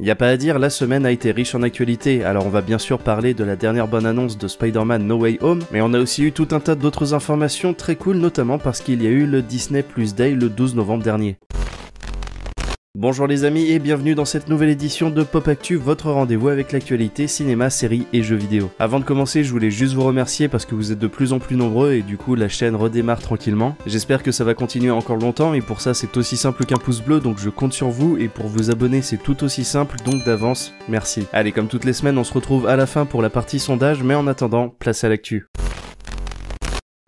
Y a pas à dire, la semaine a été riche en actualité, alors on va bien sûr parler de la dernière bonne annonce de Spider-Man No Way Home, mais on a aussi eu tout un tas d'autres informations très cool, notamment parce qu'il y a eu le Disney Plus Day le 12 novembre dernier. Bonjour les amis et bienvenue dans cette nouvelle édition de Pop Actu, votre rendez-vous avec l'actualité cinéma, séries et jeux vidéo. Avant de commencer, je voulais juste vous remercier parce que vous êtes de plus en plus nombreux et du coup la chaîne redémarre tranquillement. J'espère que ça va continuer encore longtemps et pour ça c'est aussi simple qu'un pouce bleu, donc je compte sur vous, et pour vous abonner c'est tout aussi simple, donc d'avance, merci. Allez, comme toutes les semaines, on se retrouve à la fin pour la partie sondage, mais en attendant, place à l'actu.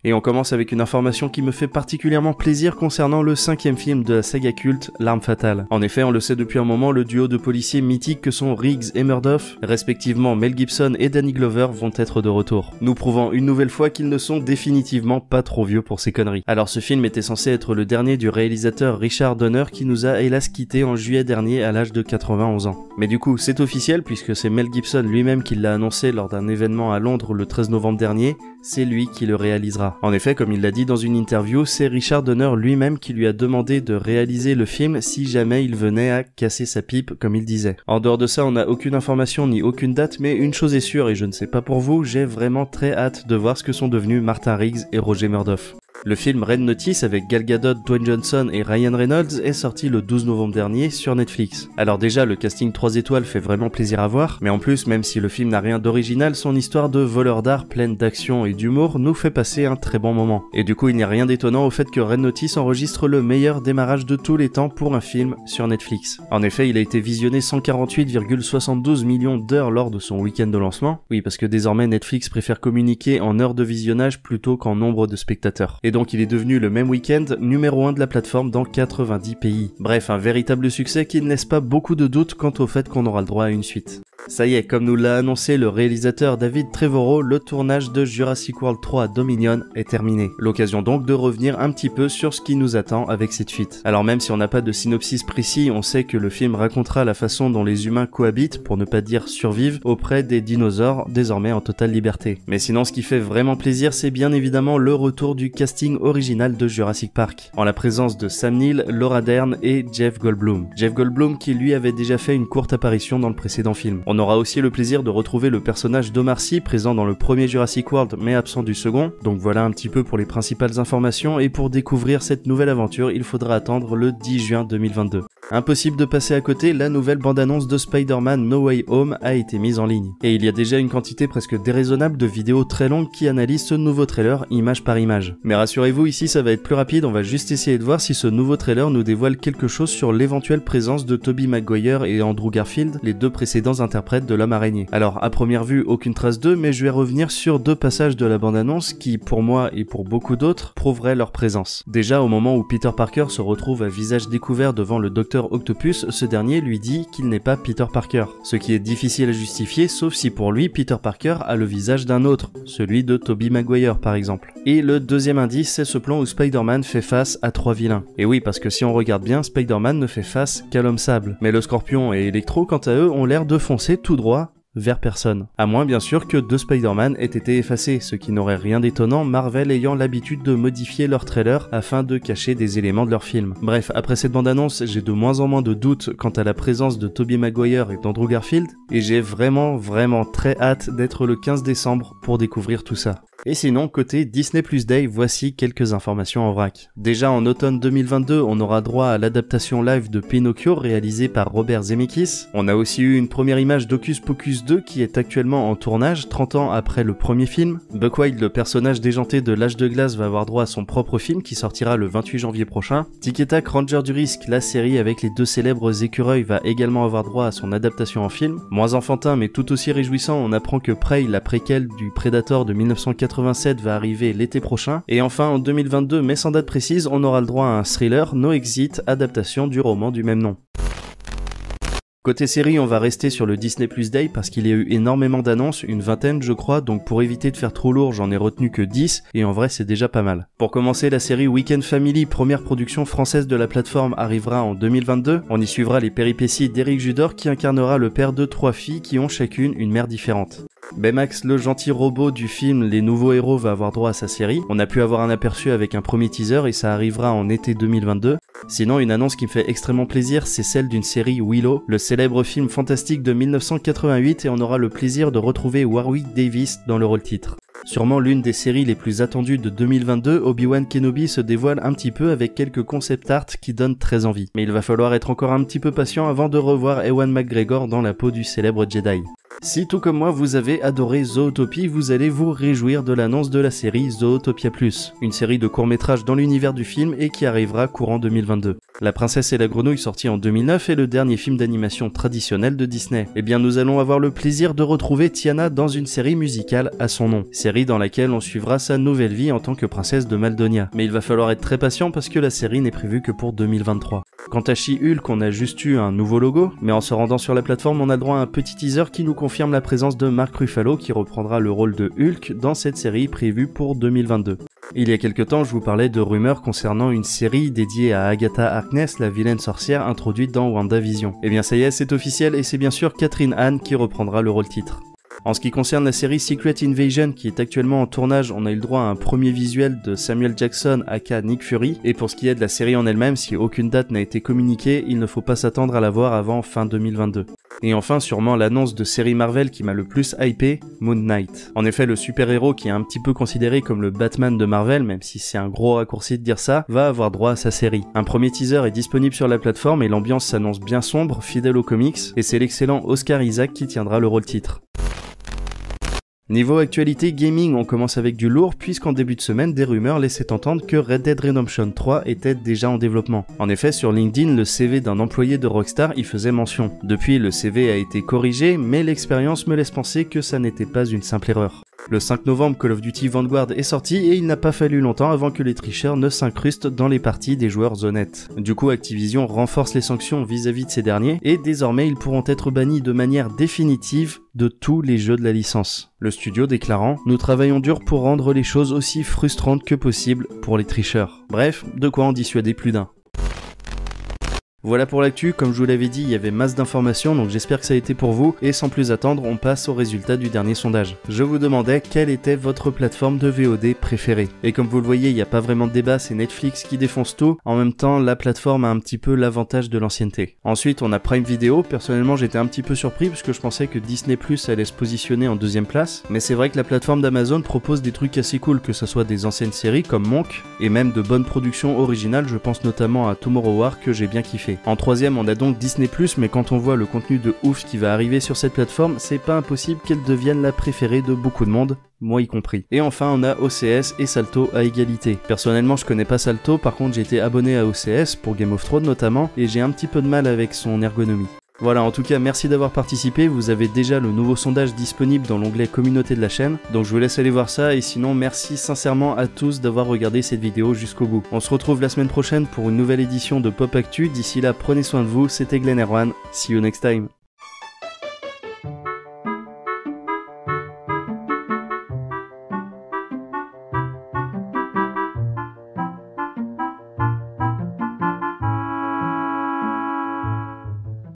Et on commence avec une information qui me fait particulièrement plaisir concernant le 5e film de la saga culte, L'Arme Fatale. En effet, on le sait depuis un moment, le duo de policiers mythiques que sont Riggs et Murdoch, respectivement Mel Gibson et Danny Glover, vont être de retour, nous prouvant une nouvelle fois qu'ils ne sont définitivement pas trop vieux pour ces conneries. Alors ce film était censé être le dernier du réalisateur Richard Donner qui nous a hélas quitté en juillet dernier à l'âge de 91 ans. Mais du coup, c'est officiel puisque c'est Mel Gibson lui-même qui l'a annoncé lors d'un événement à Londres le 13 novembre dernier, c'est lui qui le réalisera. En effet, comme il l'a dit dans une interview, c'est Richard Donner lui-même qui lui a demandé de réaliser le film si jamais il venait à casser sa pipe, comme il disait. En dehors de ça, on n'a aucune information ni aucune date, mais une chose est sûre, et je ne sais pas pour vous, j'ai vraiment très hâte de voir ce que sont devenus Martin Riggs et Roger Murdoch. Le film Red Notice avec Gal Gadot, Dwayne Johnson et Ryan Reynolds est sorti le 12 novembre dernier sur Netflix. Alors déjà, le casting 3 étoiles fait vraiment plaisir à voir, mais en plus, même si le film n'a rien d'original, son histoire de voleur d'art pleine d'action et d'humour nous fait passer un très bon moment. Et du coup, il n'y a rien d'étonnant au fait que Red Notice enregistre le meilleur démarrage de tous les temps pour un film sur Netflix. En effet, il a été visionné 148,72 millions d'heures lors de son week-end de lancement. Oui, parce que désormais Netflix préfère communiquer en heures de visionnage plutôt qu'en nombre de spectateurs. Et donc il est devenu le même week-end numéro 1 de la plateforme dans 90 pays. Bref, un véritable succès qui ne laisse pas beaucoup de doutes quant au fait qu'on aura le droit à une suite. Ça y est, comme nous l'a annoncé le réalisateur David Trevorrow, le tournage de Jurassic World 3 Dominion est terminé. L'occasion donc de revenir un petit peu sur ce qui nous attend avec cette suite. Alors même si on n'a pas de synopsis précis, on sait que le film racontera la façon dont les humains cohabitent, pour ne pas dire survivent, auprès des dinosaures, désormais en totale liberté. Mais sinon, ce qui fait vraiment plaisir, c'est bien évidemment le retour du casting original de Jurassic Park, en la présence de Sam Neill, Laura Dern et Jeff Goldblum. Jeff Goldblum qui lui avait déjà fait une courte apparition dans le précédent film. On aura aussi le plaisir de retrouver le personnage d'Omar Sy présent dans le premier Jurassic World mais absent du second, donc voilà un petit peu pour les principales informations, et pour découvrir cette nouvelle aventure, il faudra attendre le 10 juin 2022. Impossible de passer à côté, la nouvelle bande-annonce de Spider-Man No Way Home a été mise en ligne. Et il y a déjà une quantité presque déraisonnable de vidéos très longues qui analysent ce nouveau trailer image par image. Mais rassurez-vous, ici ça va être plus rapide, on va juste essayer de voir si ce nouveau trailer nous dévoile quelque chose sur l'éventuelle présence de Tobey Maguire et Andrew Garfield, les deux précédents interprètes de l'homme araignée. Alors à première vue, aucune trace d'eux, mais je vais revenir sur deux passages de la bande-annonce qui, pour moi et pour beaucoup d'autres, prouveraient leur présence. Déjà, au moment où Peter Parker se retrouve à visage découvert devant le Dr Octopus, ce dernier lui dit qu'il n'est pas Peter Parker, ce qui est difficile à justifier sauf si pour lui Peter Parker a le visage d'un autre, celui de Tobey Maguire par exemple. Et le deuxième indice, c'est ce plan où Spider-Man fait face à 3 vilains. Et oui, parce que si on regarde bien, Spider-Man ne fait face qu'à l'homme sable, mais le Scorpion et Electro quant à eux ont l'air de foncer tout droit vers personne. À moins bien sûr que 2 Spider-Man aient été effacés, ce qui n'aurait rien d'étonnant, Marvel ayant l'habitude de modifier leurs trailers afin de cacher des éléments de leur film. Bref, après cette bande-annonce, j'ai de moins en moins de doutes quant à la présence de Tobey Maguire et d'Andrew Garfield, et j'ai vraiment très hâte d'être le 15 décembre pour découvrir tout ça. Et sinon, côté Disney Plus Day, voici quelques informations en vrac. Déjà en automne 2022, on aura droit à l'adaptation live de Pinocchio réalisée par Robert Zemeckis. On a aussi eu une première image d'Hocus Pocus 2 qui est actuellement en tournage 30 ans après le premier film. Buckwild, le personnage déjanté de l'Âge de Glace, va avoir droit à son propre film qui sortira le 28 janvier prochain. Tic et Tac, Ranger du Risque, la série avec les deux célèbres écureuils, va également avoir droit à son adaptation en film. Moins enfantin mais tout aussi réjouissant, on apprend que Prey, la préquelle du Predator de 1987, va arriver l'été prochain. Et enfin en 2022, mais sans date précise, on aura le droit à un thriller No Exit, adaptation du roman du même nom. Côté série, on va rester sur le Disney Plus Day parce qu'il y a eu énormément d'annonces, une vingtaine je crois, donc pour éviter de faire trop lourd, j'en ai retenu que 10, et en vrai c'est déjà pas mal. Pour commencer, la série Weekend Family, première production française de la plateforme, arrivera en 2022. On y suivra les péripéties d'Eric Judor qui incarnera le père de 3 filles qui ont chacune une mère différente. Baymax, le gentil robot du film Les Nouveaux Héros, va avoir droit à sa série. On a pu avoir un aperçu avec un premier teaser et ça arrivera en été 2022. Sinon, une annonce qui me fait extrêmement plaisir, c'est celle d'une série Willow, le célèbre film fantastique de 1988, et on aura le plaisir de retrouver Warwick Davis dans le rôle titre. Sûrement l'une des séries les plus attendues de 2022, Obi-Wan Kenobi se dévoile un petit peu avec quelques concept art qui donnent très envie. Mais il va falloir être encore un petit peu patient avant de revoir Ewan McGregor dans la peau du célèbre Jedi. Si tout comme moi vous avez adoré Zootopie, vous allez vous réjouir de l'annonce de la série Zootopia Plus, une série de courts-métrages dans l'univers du film et qui arrivera courant 2022. La Princesse et la Grenouille sorti en 2009 est le dernier film d'animation traditionnel de Disney. Eh bien nous allons avoir le plaisir de retrouver Tiana dans une série musicale à son nom, série dans laquelle on suivra sa nouvelle vie en tant que princesse de Maldonia. Mais il va falloir être très patient parce que la série n'est prévue que pour 2023. Quant à She-Hulk, on a juste eu un nouveau logo, mais en se rendant sur la plateforme, on a le droit à un petit teaser qui nous confirme la présence de Mark Ruffalo qui reprendra le rôle de Hulk dans cette série prévue pour 2022. Il y a quelques temps, je vous parlais de rumeurs concernant une série dédiée à Agatha Harkness, la vilaine sorcière introduite dans WandaVision. Et bien ça y est, c'est officiel et c'est bien sûr Catherine Hahn qui reprendra le rôle titre. En ce qui concerne la série Secret Invasion qui est actuellement en tournage, on a eu le droit à un premier visuel de Samuel Jackson aka Nick Fury, et pour ce qui est de la série en elle-même, si aucune date n'a été communiquée, il ne faut pas s'attendre à la voir avant fin 2022. Et enfin sûrement l'annonce de série Marvel qui m'a le plus hypé, Moon Knight. En effet, le super-héros qui est un petit peu considéré comme le Batman de Marvel, même si c'est un gros raccourci de dire ça, va avoir droit à sa série. Un premier teaser est disponible sur la plateforme et l'ambiance s'annonce bien sombre, fidèle aux comics, et c'est l'excellent Oscar Isaac qui tiendra le rôle titre. Niveau actualité gaming, on commence avec du lourd puisqu'en début de semaine, des rumeurs laissaient entendre que Red Dead Redemption 3 était déjà en développement. En effet, sur LinkedIn, le CV d'un employé de Rockstar y faisait mention. Depuis, le CV a été corrigé, mais l'expérience me laisse penser que ça n'était pas une simple erreur. Le 5 novembre, Call of Duty Vanguard est sorti et il n'a pas fallu longtemps avant que les tricheurs ne s'incrustent dans les parties des joueurs honnêtes. Du coup, Activision renforce les sanctions vis-à-vis de ces derniers et désormais ils pourront être bannis de manière définitive de tous les jeux de la licence. Le studio déclarant « Nous travaillons dur pour rendre les choses aussi frustrantes que possible pour les tricheurs ». Bref, de quoi en dissuader plus d'un. Voilà pour l'actu, comme je vous l'avais dit, il y avait masse d'informations, donc j'espère que ça a été pour vous, et sans plus attendre, on passe au résultat du dernier sondage. Je vous demandais quelle était votre plateforme de VOD préférée. Et comme vous le voyez, il n'y a pas vraiment de débat, c'est Netflix qui défonce tout, en même temps, la plateforme a un petit peu l'avantage de l'ancienneté. Ensuite, on a Prime Video, personnellement j'étais un petit peu surpris, parce que je pensais que Disney Plus allait se positionner en deuxième place, mais c'est vrai que la plateforme d'Amazon propose des trucs assez cool, que ce soit des anciennes séries comme Monk, et même de bonnes productions originales, je pense notamment à Tomorrow War que j'ai bien kiffé. En troisième, on a donc Disney+, mais quand on voit le contenu de ouf qui va arriver sur cette plateforme, c'est pas impossible qu'elle devienne la préférée de beaucoup de monde, moi y compris. Et enfin, on a OCS et Salto à égalité. Personnellement, je connais pas Salto, par contre j'ai été abonné à OCS, pour Game of Thrones notamment, et j'ai un petit peu de mal avec son ergonomie. Voilà, en tout cas, merci d'avoir participé, vous avez déjà le nouveau sondage disponible dans l'onglet communauté de la chaîne, donc je vous laisse aller voir ça, et sinon merci sincèrement à tous d'avoir regardé cette vidéo jusqu'au bout. On se retrouve la semaine prochaine pour une nouvelle édition de Pop Actu, d'ici là prenez soin de vous, c'était Glenn Erwan, see you next time.